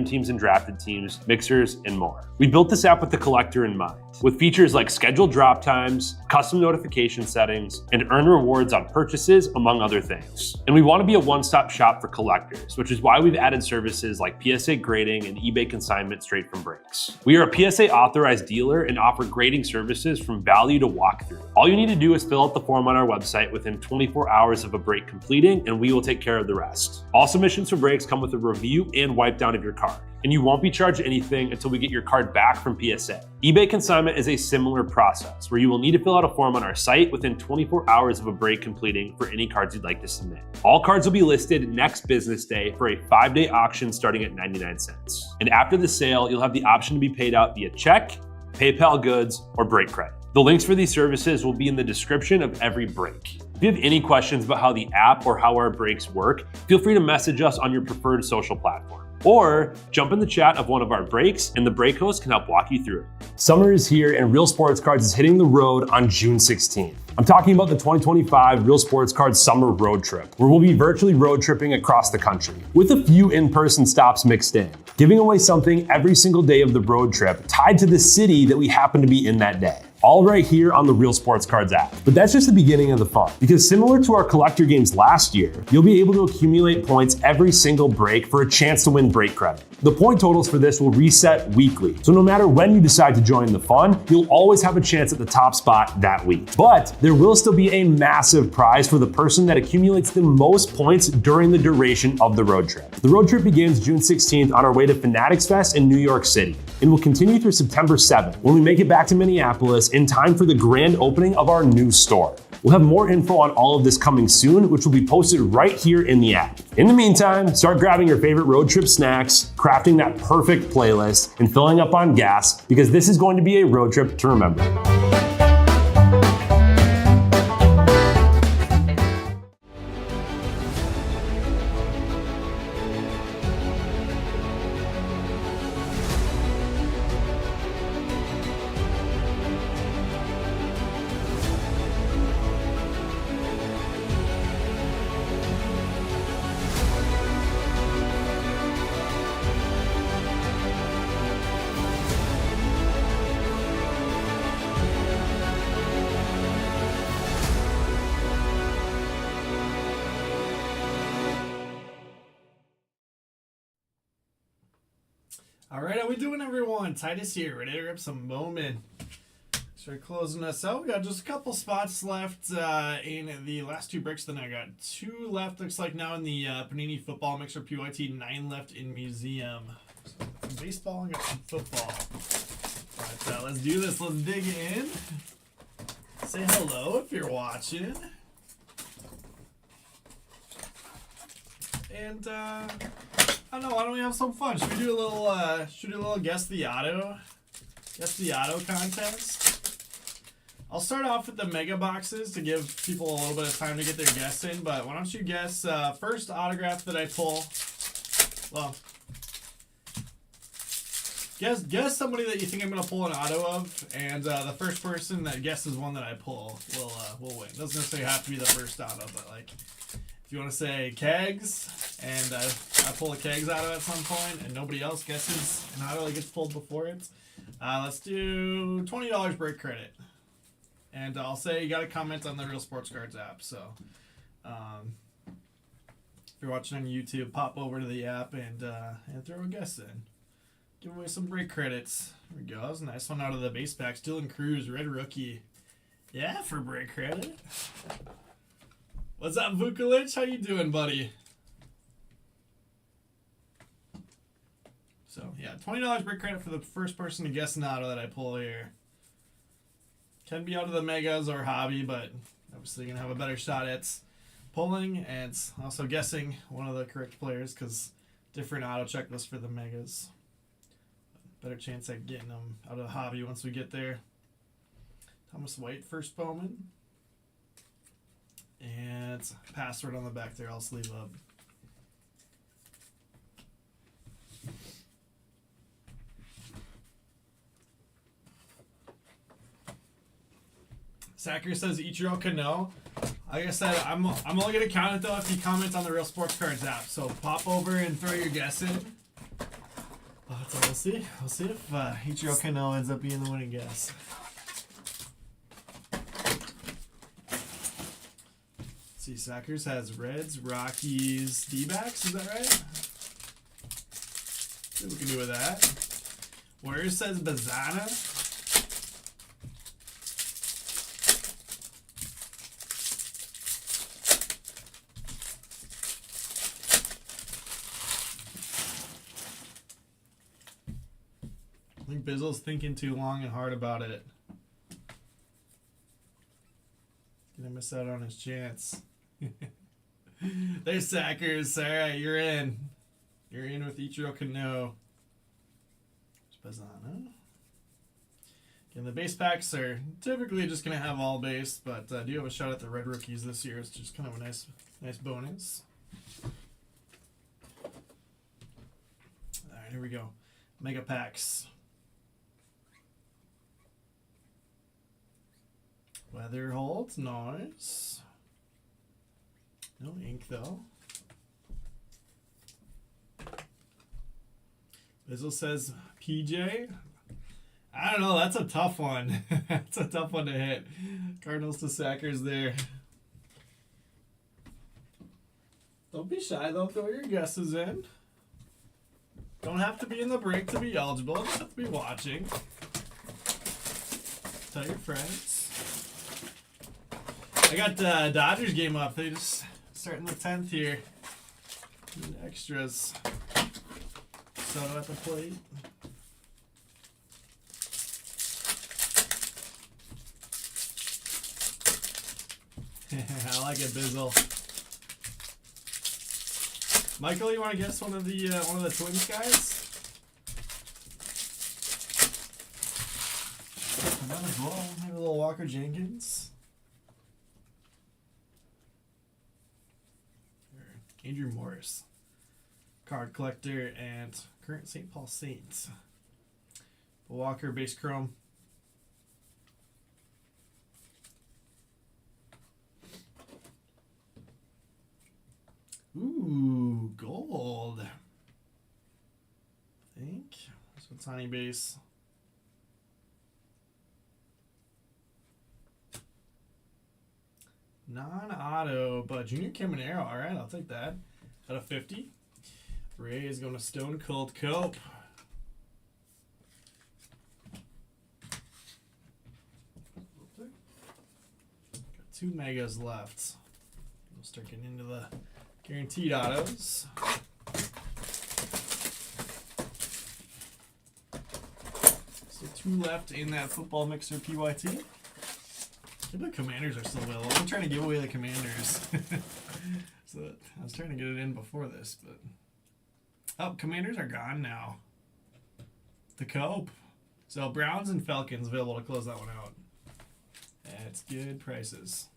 teams and drafted teams, mixers, and more. We built this app with the collector in mind, with features like scheduled drop times, custom notification settings, and earn rewards on purchases, among other things. And we want to be a one-stop shop for collectors, which is why we've added services like PSA grading and eBay consignment straight from breaks. We are a PSA authorized dealer and offer grading services from value to walkthrough. All you need to do is fill out the form on our website within 24 hours of a break completing, and we will take care of the rest. All submissions for breaks come with a review and wipe down of your card, and you won't be charged anything until we get your card back from PSA. eBay consignment is a similar process where you will need to fill out a form on our site within 24 hours of a break completing for any cards you'd like to submit. All cards will be listed next business day for a 5-day auction starting at 99 cents. And after the sale, you'll have the option to be paid out via check, PayPal goods, or break credit. The links for these services will be in the description of every break. If you have any questions about how the app or how our breaks work, feel free to message us on your preferred social platform. Or jump in the chat of one of our breaks and the break host can help walk you through it. Summer is here and Real Sports Cards is hitting the road on June 16th. I'm talking about the 2025 Real Sports Cards Summer Road Trip, where we'll be virtually road tripping across the country, with a few in-person stops mixed in, giving away something every single day of the road trip tied to the city that we happen to be in that day. All right here on the Real Sports Cards app. But that's just the beginning of the fun, because similar to our collector games last year, you'll be able to accumulate points every single break for a chance to win break credit. The point totals for this will reset weekly, so no matter when you decide to join the fun, you'll always have a chance at the top spot that week. But there will still be a massive prize for the person that accumulates the most points during the duration of the road trip. The road trip begins June 16th on our way to Fanatics Fest in New York City, and will continue through September 7th when we make it back to Minneapolis in time for the grand opening of our new store. We'll have more info on all of this coming soon, which will be posted right here in the app. In the meantime, start grabbing your favorite road trip snacks, crafting that perfect playlist, and filling up on gas, because this is going to be a road trip to remember. All right, how we doing, everyone? Titus here, ready to grab some Bowman. Start closing us out. We got just a couple spots left in the last two breaks. Then I got 2 left, looks like now in the Panini Football Mixer PYT, 9 left in Museum. So got some baseball and got some football. But let's do this. Let's dig in. Say hello if you're watching. And I don't know, why don't we have some fun? Should we do a little guess the auto contest? I'll start off with the mega boxes to give people a little bit of time to get their guess in, but why don't you guess first autograph that I pull? Well, guess somebody that you think I'm gonna pull an auto of, and the first person that guesses one that I pull will win. Doesn't necessarily have to be the first auto, but like if you want to say kegs, and I pull a kegs auto at some point, and nobody else guesses an auto that gets pulled before it, let's do $20 break credit. And I'll say you got to comment on the Real Sports Cards app. So if you're watching on YouTube, pop over to the app and throw a guess in. Give away some break credits. There we go. That was a nice one out of the base packs. Dylan Cruz, red rookie. Yeah, for break credit. What's up, Vukolich? How you doing, buddy? So, yeah, $20 break credit for the first person to guess an auto that I pull here. Can be out of the megas or hobby, but obviously you're going to have a better shot at pulling and also guessing one of the correct players, because different auto checklist for the megas. Better chance at getting them out of the hobby once we get there. Thomas White, first Bowman. And password on the back there, I'll sleeve up. Sacker says Ichiro Kano. Like I said, I'm only gonna count it though if you comment on the Real Sports Cards app. So pop over and throw your guess in. So we'll see. We'll see if Ichiro Kano ends up being the winning guess. Let's see, Sackers has Reds, Rockies, D-backs. Is that right? See what we can do with that. Where says Bazana? I think Bizzle's thinking too long and hard about it. Gonna miss out on his chance. There's Sackers. Alright, you're in. You're in with Ichiro Kano. There's Bazana. Again, the base packs are typically just gonna have all base, but do have a shot at the red rookies this year. It's just kind of a nice bonus. Alright, here we go. Mega packs. Weather holds, nice. No ink though. Bizzle says PJ. I don't know, that's a tough one. That's a tough one to hit. Cardinals to Sackers there. Don't be shy though, throw your guesses in. Don't have to be in the break to be eligible, just have to be watching. Tell your friends. I got the Dodgers game up. They just starting the 10th here. Need extras. Soto at the plate. I like it, Bizzle. Michael, you want to guess one of the Twins guys? Might as well. Maybe a little Walker Jenkins. Andrew Morris, card collector and current St. Paul Saints. Walker base chrome. Ooh, gold. I think so. Tiny base. Non-auto, but Junior Caminero. All right, I'll take that. Out of 50. Ray is going to Stone Cold Cope. Got 2 megas left. We'll start getting into the guaranteed autos. So 2 left in that football mixer PYT. Maybe the Commanders are still available. I'm trying to give away the Commanders. So I was trying to get it in before this, but oh, Commanders are gone now. The Cope. So Browns and Falcons available to close that one out. That's good prices.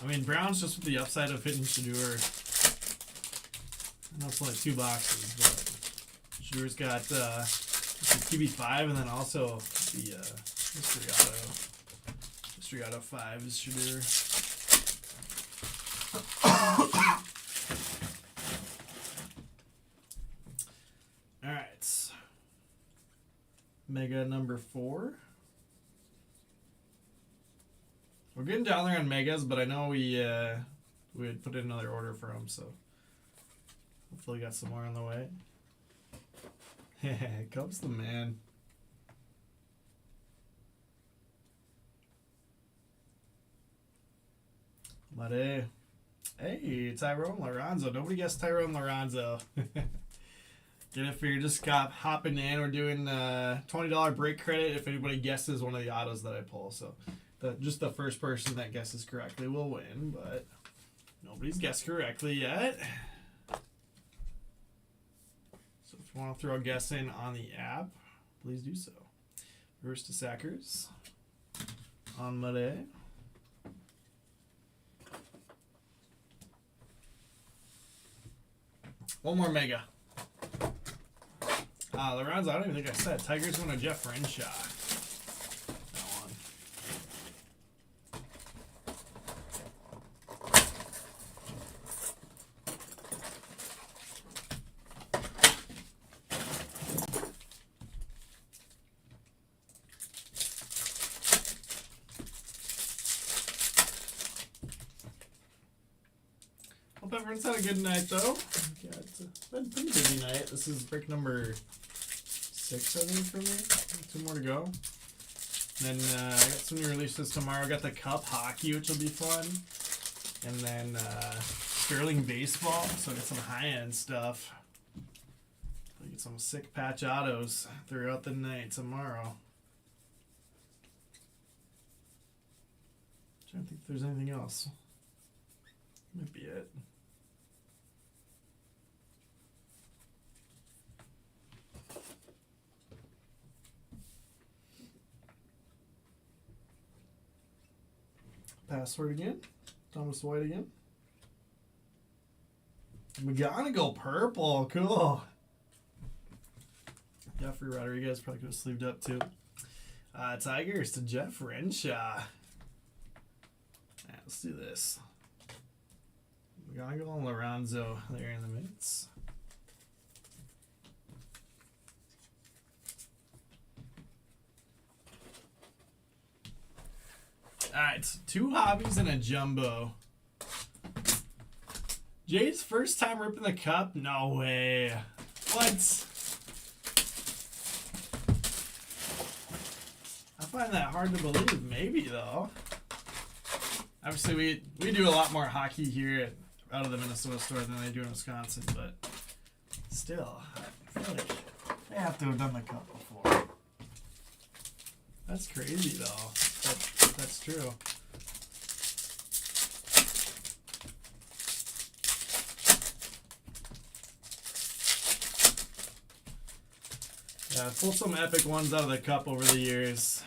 I mean, Browns just with the upside of hitting Shadeur. I know it's only 2 boxes, but Shadeur's got QB5 and then also the mystery auto. Mystery auto 5 is Shadeur. Alright. Mega number 4. We're getting down there on megas, but I know we had put in another order for them, so hopefully got some more on the way. Cubs the man. But hey, Tyrone Lorenzo. Nobody guessed Tyrone Lorenzo. Get it for you. Just hopping in. We're doing $20 break credit if anybody guesses one of the autos that I pull. So just the first person that guesses correctly will win, but nobody's guessed correctly yet. So if you want to throw a guess in on the app, please do so. Reverse to Sackers on Monday. One more mega. Lorenzo, I don't even think I said. Tigers going to Jeff Renshaw. That one. everyone's had a good night though. Yeah, it's been a pretty busy night. This is break number 6, I think, for me. 2 more to go. And then I got some new releases tomorrow. I got the Cup Hockey, which will be fun. And then Sterling Baseball. So I got some high-end stuff. I get some sick patch autos throughout the night tomorrow. Trying to think if there's anything else. Might be it. Password again. Thomas White again. McGonagall purple. Cool. Jeffrey Rodriguez probably could have sleeved up too. Tigers to Jeff Renshaw. Let's do this. McGonagall and Lorenzo there in the mix. Alright, 2 hobbies and a jumbo. Jade's first time ripping the cup? No way. What? I find that hard to believe. Maybe, though. Obviously, we do a lot more hockey here out of the Minnesota store than they do in Wisconsin, but still, I feel like they have to have done the cup before. That's crazy, though. That's true. Yeah, I've pulled some epic ones out of the cup over the years.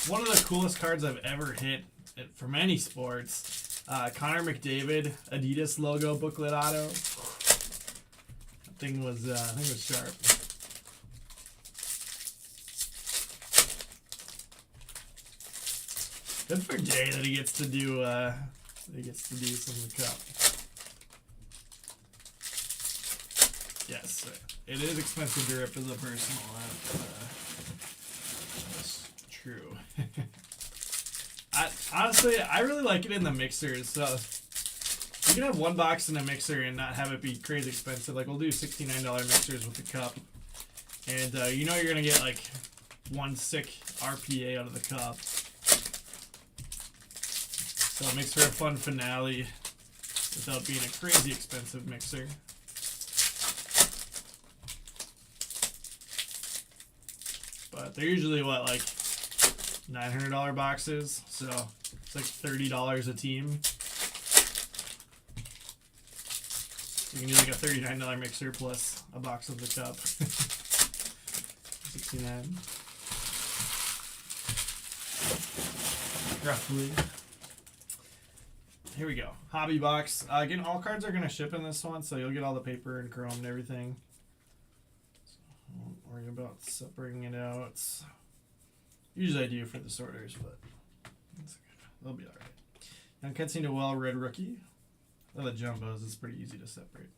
One of the coolest cards I've ever hit from any sports. Connor McDavid Adidas logo booklet auto. That thing was sharp. Good for Jay that he gets to do some of the cup. Yes, it is expensive to rip as a personal. That's true. Honestly, I really like it in the mixers. So you can have 1 box in a mixer and not have it be crazy expensive. Like we'll do $69 mixers with the cup, and you know you're gonna get like 1 sick RPA out of the cup. So it makes for a fun finale without being a crazy expensive mixer. But they're usually what, like $900 boxes, so it's like $30 a team. You can do like a $39 mixer plus a box of the cup. 69. Roughly. Here we go. Hobby box. Again, all cards are going to ship in this one, so you'll get all the paper and chrome and everything. So don't worry about separating it out. Usually I do for the sorters, but that's okay. They'll be alright. Young Kensington Noel Red Rookie. Well, the jumbos, it's pretty easy to separate.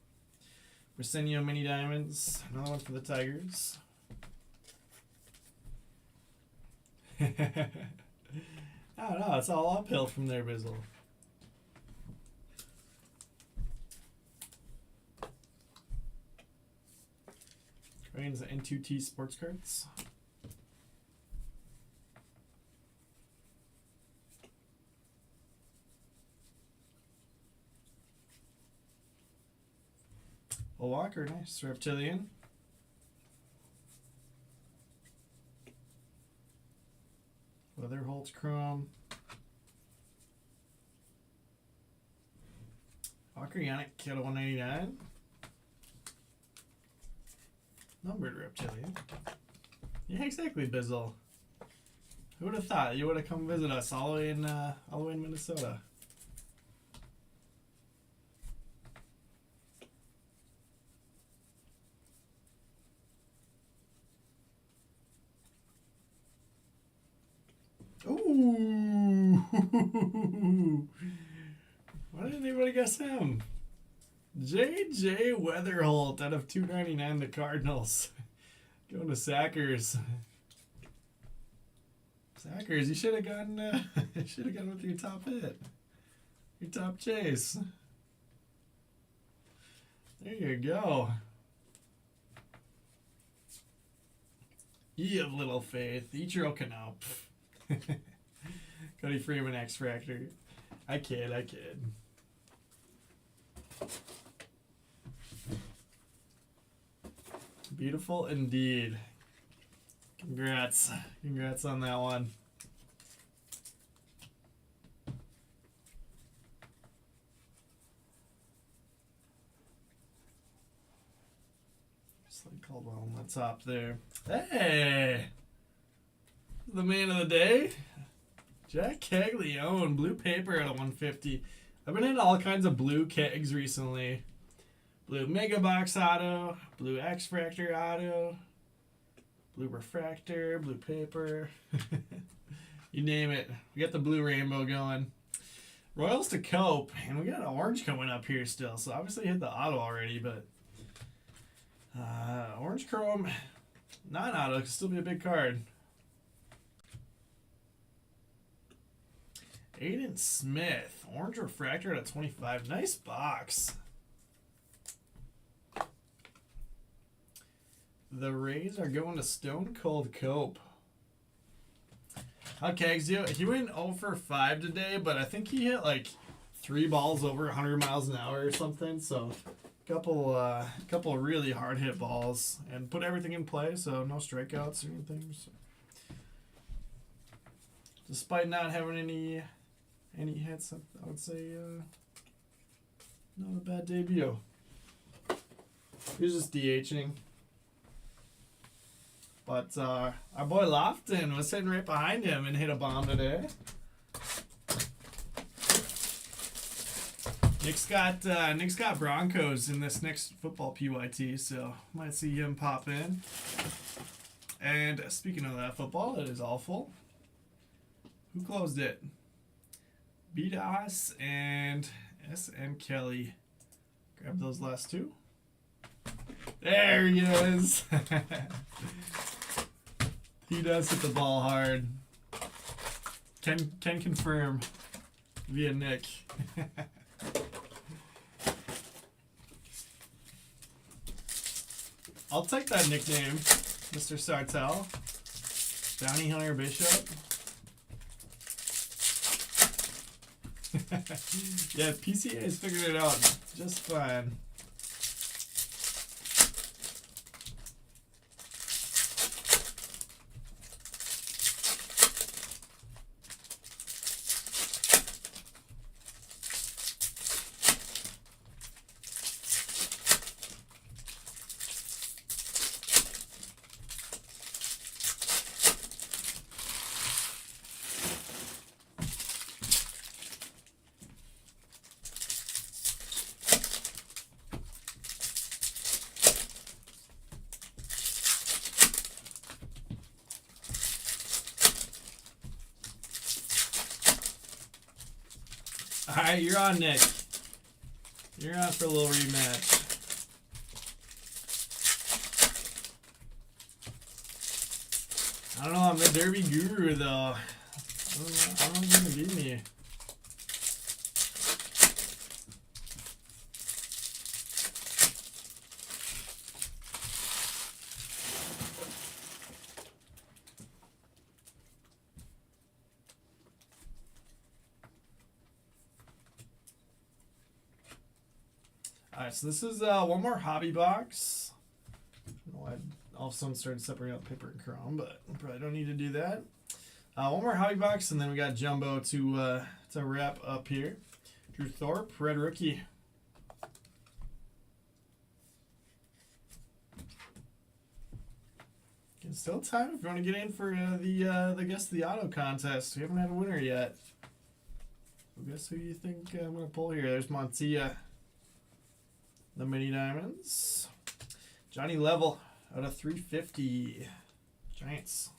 Arsenio Mini Diamonds. Another one for the Tigers. I don't know. It's all uphill from there, Bizzle. Ryan's N2T sports cards. A Walker, nice. Reptilian. Leatherholt Chrome. Walker Yannick, Kyoto 199. Numbered Reptilian. Yeah, exactly, Bizzle. Who would have thought you would have come visit us all the way in Minnesota? Ooh! Why didn't anybody guess him? J.J. Weatherholt out of 299, the Cardinals. Going to Sackers. Sackers, you should have gone with your top hit. Your top chase. There you go. You have little faith. Ichiro Kano. Cody Freeman X Factor. I kid. Beautiful indeed. Congrats on that one. Slade Caldwell on the top there. Hey! The man of the day. Jack Caglione, blue paper at a 150. I've been in all kinds of blue kegs recently. Blue Mega Box auto, blue X Fractor auto, blue refractor, blue paper. You name it. We got the blue rainbow going. Royals to Cope, and we got an orange coming up here still. So obviously hit the auto already, but orange chrome, non-auto, could still be a big card. Aiden Smith, orange refractor at a 25. Nice box. The Rays are going to Stone Cold Cope. How Kegs do? He went 0 for 5 today, but I think he hit like 3 balls over 100 miles an hour or something. So couple really hard hit balls and put everything in play. So no strikeouts or anything. So, despite not having any hits, I would say not a bad debut. He was just DHing. But our boy Lofton was sitting right behind him and hit a bomb today. Nick's got Broncos in this next football PYT, so might see him pop in. And speaking of that football, it is all full. Who closed it? BDOS and SN Kelly. Grab those last two. There he is. He does hit the ball hard. Can confirm via Nick. I'll take that nickname, Mr. Sartell. Bounty Hunter Bishop. Yeah, PCA has figured it out just fine. Alright, you're on, Nick. You're on for a little rematch. I don't know, I'm the Derby guru, though. I don't know who's going to beat me. Alright, so this is one more hobby box. I all of a sudden started separating out paper and chrome, but I probably don't need to do that. One more hobby box, and then we got Jumbo to wrap up here. Drew Thorpe, red rookie. It's still time if you want to get in for the Guess the Auto contest. We haven't had a winner yet. So guess who you think I'm going to pull here? There's Montilla. The Mini Diamonds. Johnny Level out of 350. Giants.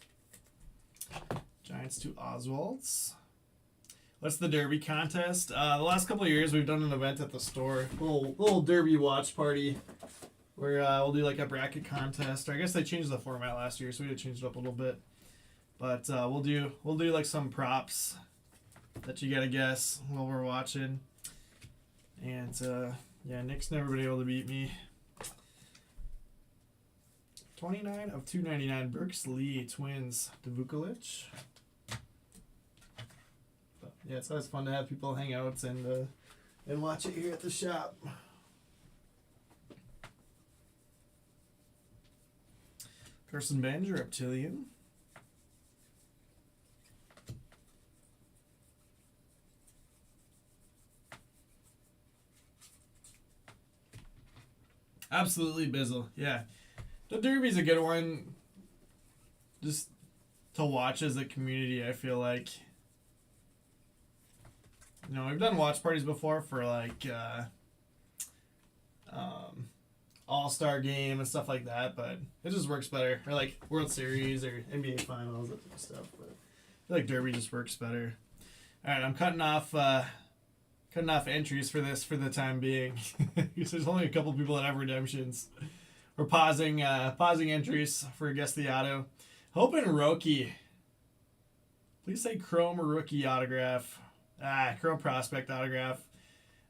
Giants to Oswald's. What's the Derby contest? The last couple of years we've done an event at the store. Little Derby watch party. Where we'll do like a bracket contest. Or I guess they changed the format last year, so we had to change it up a little bit. But we'll do like some props that you gotta guess while we're watching. And Yeah, Nick's never been able to beat me. 29 of 299. Brooks Lee, Twins, Vukovic. Yeah, it's always fun to have people hang out and watch it here at the shop. Carson Benj, Reptilian. Absolutely Bizzle. Yeah. The Derby's a good one just to watch as a community, I feel like. You know, we've done watch parties before for like All-Star Game and stuff like that, but it just works better. Or like World Series or NBA Finals, that type of stuff. But I feel like Derby just works better. Alright, I'm cutting off entries for this for the time being. Because there's only a couple people that have redemptions. We're pausing entries for Guess the Auto. Hoping Roki. Please say Chrome or Rookie autograph. Chrome prospect autograph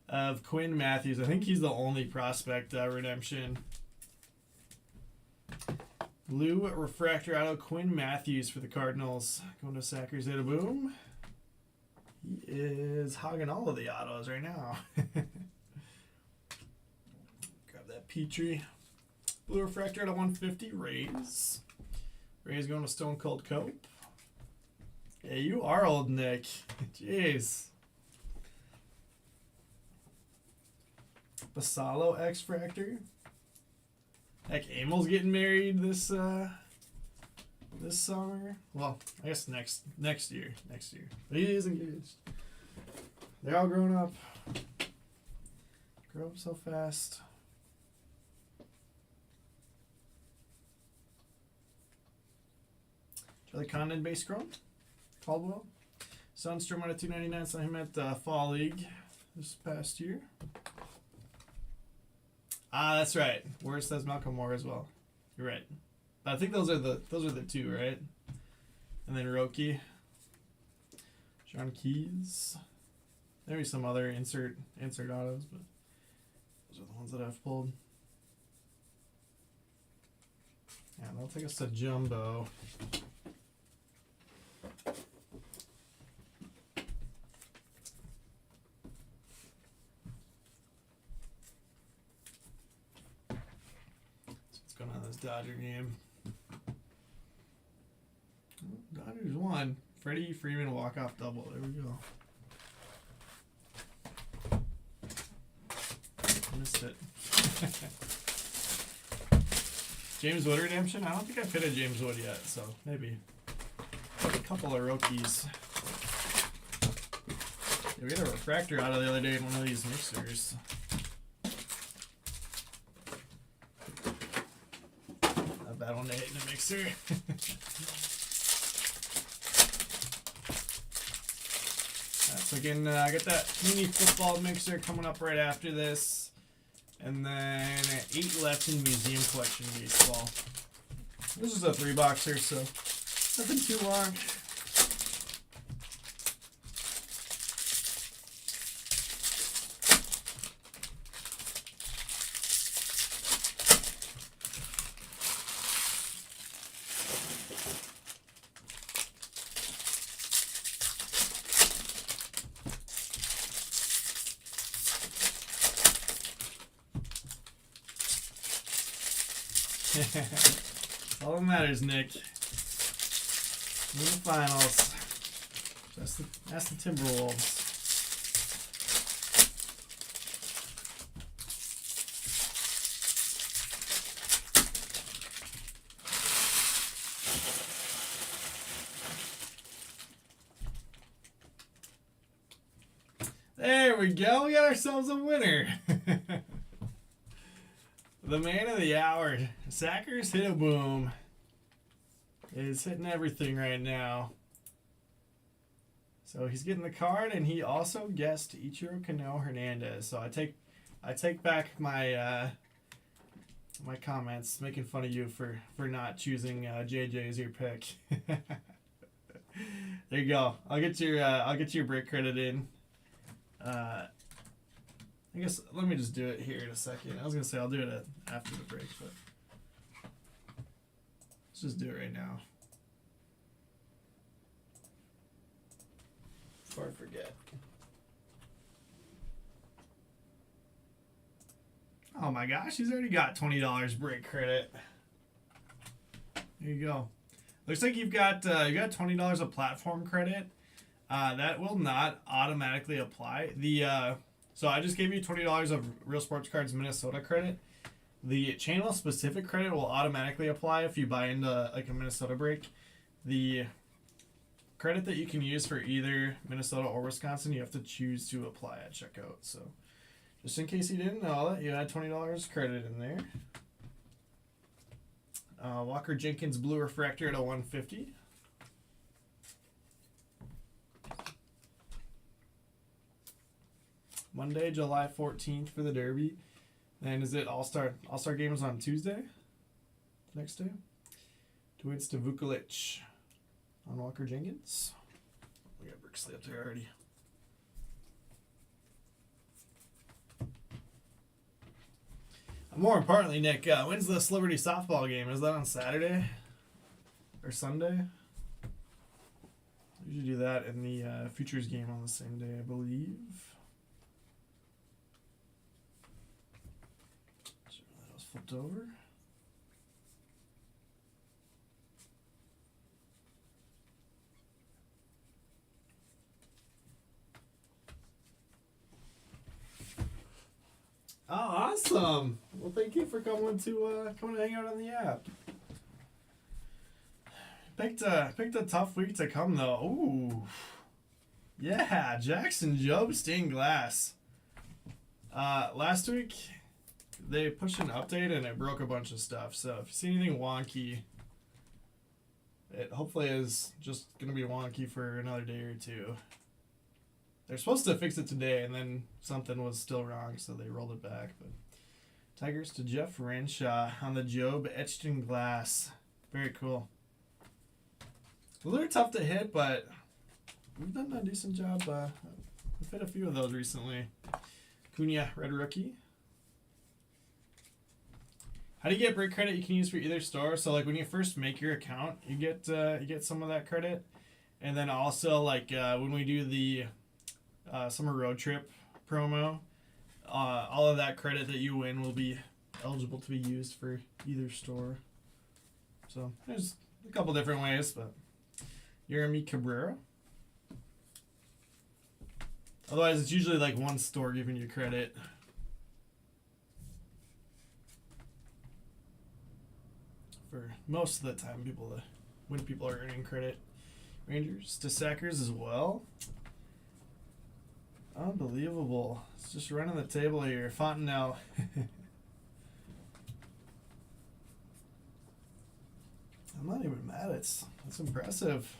of Quinn Matthews. I think he's the only prospect redemption. Blue refractor auto Quinn Matthews for the Cardinals. Going to Sackers hit a boom. He is hogging all of the autos right now. Grab that Petrie. Blue refractor at a 150. Rays. Rays going to Stone Cold Cope. Yeah, you are old, Nick. Jeez. Basalo X-Fractor. Heck, Amel's getting married this summer. Well, I guess next year. Next year. But he is engaged. They're all grown up. Grow up so fast. Charlie Condon base grown. Caldwell. Sundstrom out of 299. Saw him at Fall League this past year. That's right. Worst says Malcolm Moore as well. You're right. But I think those are the two, right? And then Roki. John Keys. Maybe some other insert autos, but those are the ones that I've pulled. Yeah, that'll take us to Jumbo. Going on this Dodger game. Dodgers won. Freddie Freeman walk-off double. There we go. Missed it. James Wood redemption? I don't think I've hit a James Wood yet, so maybe. A couple of rookies. Yeah, we had a refractor out of the other day in one of these mixers. That one to hit in a mixer. So again, I got that mini football mixer coming up right after this. And then 8 left in museum collection baseball. This is a 3-boxer, so nothing too long. All that matters, Nick. In the finals. That's the Timberwolves. There we go. We got ourselves a winner. The man of the hour, Sackers hit a boom, is hitting everything right now. So he's getting the card, and he also guessed Ichiro Kano Hernandez. So I take back my my comments, making fun of you for not choosing JJ as your pick. There you go. I'll get your break credit in. I guess let me just do it here in a second. I was gonna say I'll do it after the break, but let's just do it right now before I forget. Oh my gosh, he's already got $20 break credit. There you go. Looks like you got $20 of platform credit. That will not automatically apply. So I just gave you $20 of Real Sports Cards Minnesota credit. The channel specific credit will automatically apply if you buy into like a Minnesota break. The credit that you can use for either Minnesota or Wisconsin, you have to choose to apply at checkout. So just in case you didn't know that, you had $20 credit in there. Walker Jenkins Blue Refractor at a 150. Monday, July 14th for the Derby. And is it All-Star games on Tuesday? Next day? Dwight Vukovic on Walker Jenkins. We got Brixley up there already. More importantly, Nick, when's the Celebrity softball game? Is that on Saturday or Sunday? We usually do that in the Futures game on the same day, I believe. That was flipped over. Oh, awesome! Well, thank you for coming to hang out on the app. Picked a tough week to come though. Ooh, yeah, Jackson Job stained glass. Last week they pushed an update and it broke a bunch of stuff. So if you see anything wonky, it hopefully is just gonna be wonky for another day or two. They're supposed to fix it today, and then something was still wrong, so they rolled it back. But Tigers to Jeff Renshaw on the Job etched in glass. Very cool. A little tough to hit, but we've done a decent job. We've hit a few of those recently. Cunha, red rookie. How do you get break credit you can use for either store? So like when you first make your account, you get some of that credit, and then also like when we do the summer road trip promo, all of that credit that you win will be eligible to be used for either store. So there's a couple different ways, but Yeremy Cabrera. Otherwise, it's usually like one store giving you credit. For most of the time, when people are earning credit. Rangers to Sackers as well. Unbelievable. It's just running the table here. Fontenelle. I'm not even mad. That's impressive.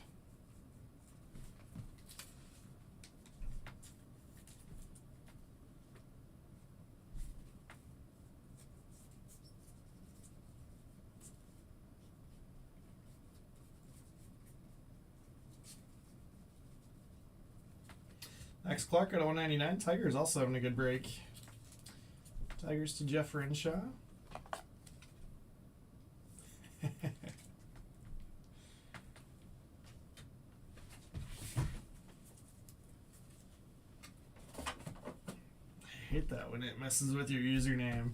Max Clark at 199. Tigers also having a good break. Tigers to Jeff Renshaw. I hate that when it messes with your username.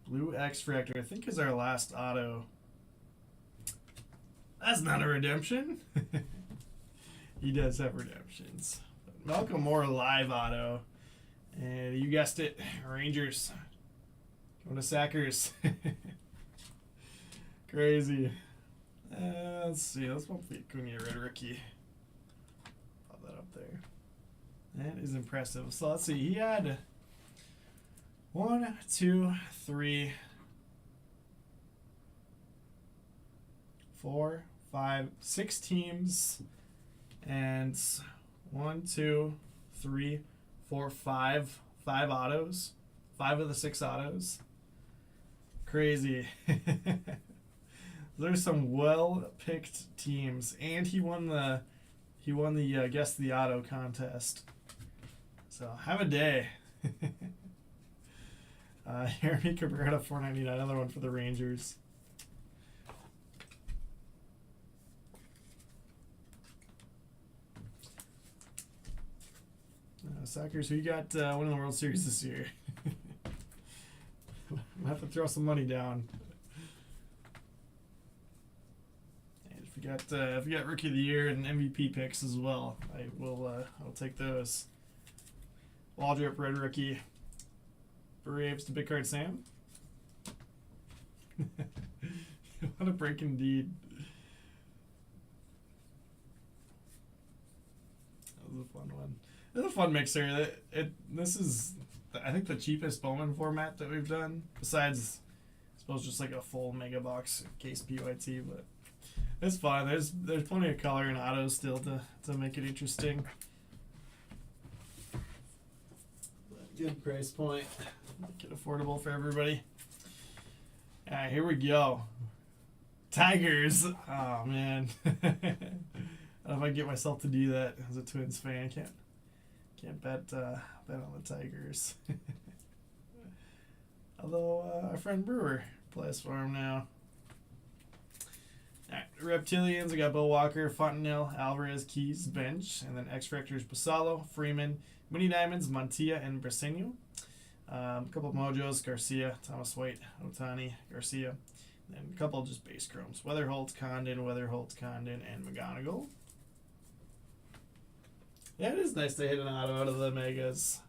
Blue X Fractor, I think, is our last auto. That's not a redemption. He does have redemptions. Malcolm Moore live auto. And you guessed it, Rangers. Going to Sackers. Crazy. Let's see. Let's bump the Cunha red rookie. Pop that up there. That is impressive. So let's see. He had 1, 2, 3, 4, 5, 6 teams, and 1, 2, 3, 4, 5 autos. 5 of the 6 autos. Crazy. There's some well picked teams, and he won He won the Guess the Auto contest. So have a day. Jeremy Cabrera, $4.99. Another one for the Rangers. Suckers, who you got winning the World Series this year? I'm gonna have to throw some money down. And if you got Rookie of the Year and MVP picks as well, I'll take those. Waldrop, Red Rookie. Braves to Big Card Sam. What a break indeed. That was a fun one. It's a fun mixer. This is, I think, the cheapest Bowman format that we've done. Besides, I suppose, just like a full mega box case PYT, but it's fun. There's plenty of color and autos still to make it interesting. Good price point. Make it affordable for everybody. All right, here we go. Tigers. Oh man, I don't know if I can get myself to do that as a Twins fan. Can't bet on the Tigers. Although our friend Brewer plays for him now. All right, Reptilians. We got Bo Walker, Fontenelle, Alvarez, Keys, bench, and then X Factors: Basalo, Freeman, Mini Diamonds, Montilla, and Briseño. A couple of Mojos: Garcia, Thomas White, Otani, Garcia, and a couple just base chromes: Weatherholt, Condon, and McGonigal. Yeah, it is nice to hit an auto out of the megas.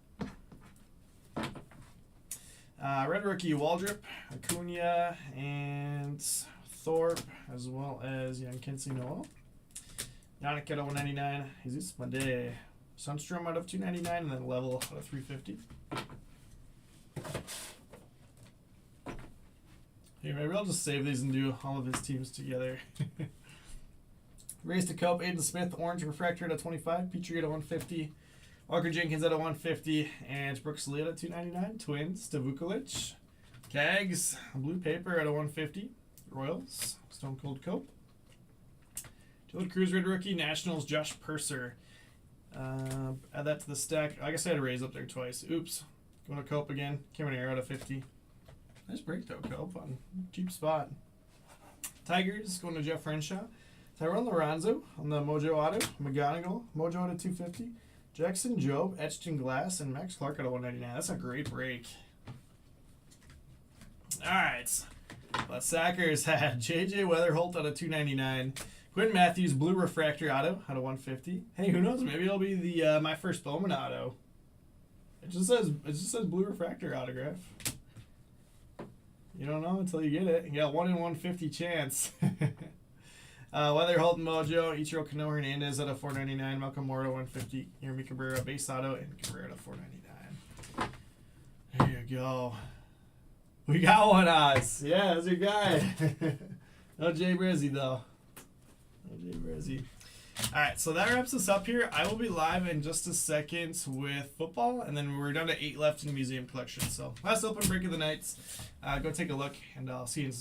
Red Rookie: Waldrop, Acuna, and Thorpe, as well as Young Kinsey Noel. Yannick out of 199. Jesus Made. Sunstrom out of 299, and then Level out of 350. Here, maybe I'll just save these and do all of his teams together. Race to Cope, Aiden Smith, Orange Refractor at 25, Petrie at 150, Walker Jenkins at 150, and Brooks Lee at 299. Twins to Vukovic. Cags, Blue Paper at 150. Royals, Stone Cold Cope. Jillard Cruz, Red Rookie. Nationals, Josh Purser. Add that to the stack. I guess I had to raise up there twice. Oops. Going to Cope again. Cameron Arrow to 50. Nice break though, Cope, on cheap spot. Tigers going to Jeff Renshaw. Tyrone Lorenzo on the Mojo Auto. McGonigal, Mojo Auto 250. Jackson Jobe, Etched in Glass, and Max Clark at 199. That's a great break. Alright. But Sackers had JJ Weatherholt out of 299. Quinn Matthews, Blue Refractor Auto out of 150. Hey, who knows? Maybe it'll be the my first Bowman Auto. It just says Blue Refractor autograph. You don't know until you get it. You got 1 in 150 chance. Weatherholt and Mojo, Ichiro Kano Hernandez at a 499, Malcolm Moore at 150, Jeremy Cabrera base auto, and Cabrera at 499. There you go. We got one, Oz. Yeah, that's your guy. No Jay Brizzy though. No Jay Brizzy. All right, so that wraps us up here. I will be live in just a second with football, and then we're down to 8 left in the museum collection. So last open break of the night. Go take a look, and I'll see you in